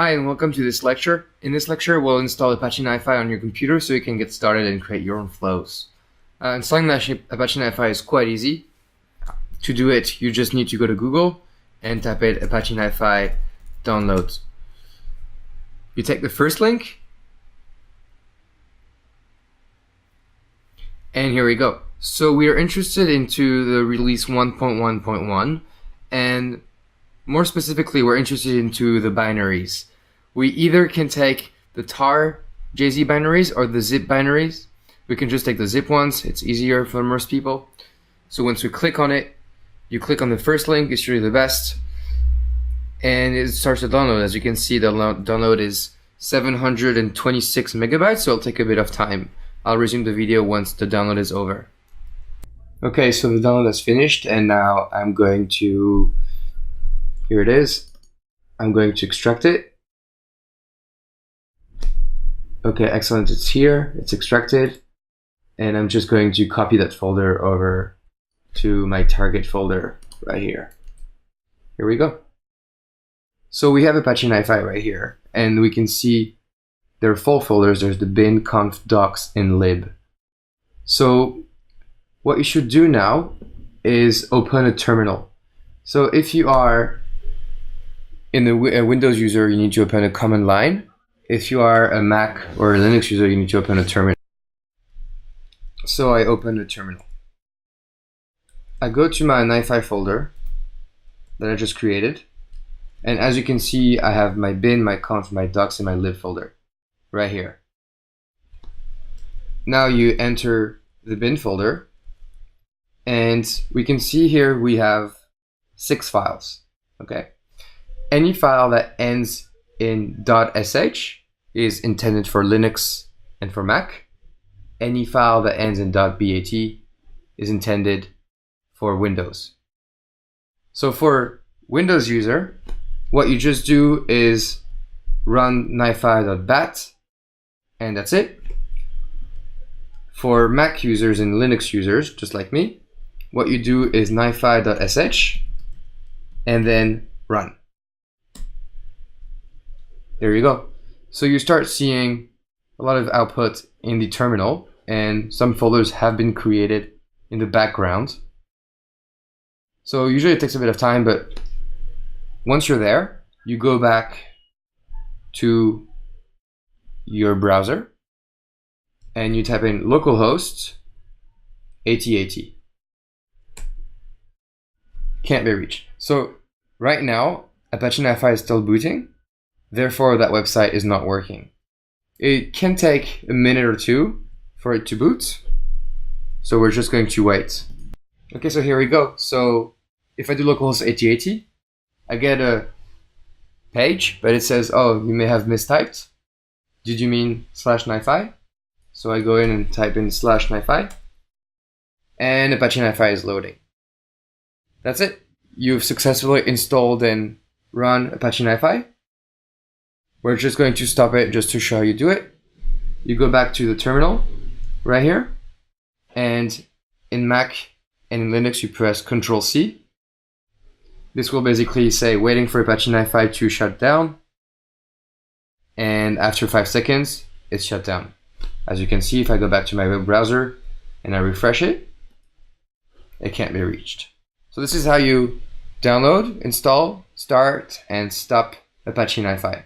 Hi and welcome to this lecture. In this lecture, we'll install Apache NiFi on your computer so you can get started and create your own flows. Installing Apache NiFi is quite easy. To do it, you just need to go to Google and type in Apache NiFi download. You take the first link, and here we go. So we are interested into the release 1.1.1, and more specifically, we're interested into the binaries. We either can take the tar JZ binaries or the zip binaries. We can just take the zip ones. It's easier for most people. So once we click on it, you click on the first link, it's really the best. And it starts to download. As you can see, the download is 726 megabytes, so it'll take a bit of time. I'll resume the video once the download is over. Okay, so the download is finished, and now I'm going to, here it is. I'm going to extract it. Okay, excellent, it's here, it's extracted. And I'm just going to copy that folder over to my target folder right here. Here we go. So we have Apache NiFi right here, and we can see there are 4 folders. There's the bin, conf, docs, and lib. So what you should do now is open a terminal. So if you are a Windows user, you need to open a command line. If you are a Mac or a Linux user, you need to open a terminal. So I open a terminal. I go to my NiFi folder that I just created. And as you can see, I have my bin, my conf, my docs, and my lib folder right here. Now you enter the bin folder, and we can see here we have 6 files. Okay. Any file that ends in .sh is intended for Linux and for Mac. Any file that ends in .bat is intended for Windows. So for Windows user, what you just do is run nifi.bat, and that's it. For Mac users and Linux users, just like me, what you do is nifi.sh and then run. There you go. So you start seeing a lot of output in the terminal, and some folders have been created in the background. So usually it takes a bit of time, but once you're there, you go back to your browser and you type in localhost 8080. Can't be reached. So right now, Apache NiFi is still booting. Therefore, that website is not working. It can take a minute or two for it to boot. So we're just going to wait. Okay, so here we go. So if I do localhost 8080, I get a page, but it says, oh, you may have mistyped. Did you mean /NiFi? So I go in and type in /NiFi, and Apache NiFi is loading. That's it. You've successfully installed and run Apache NiFi. We're just going to stop it just to show how you do it. You go back to the terminal right here, and in Mac and in Linux you press Ctrl+C. This will basically say waiting for Apache NiFi to shut down, and after 5 seconds it's shut down. As you can see, if I go back to my web browser and I refresh it, it can't be reached. So this is how you download, install, start, and stop Apache NiFi.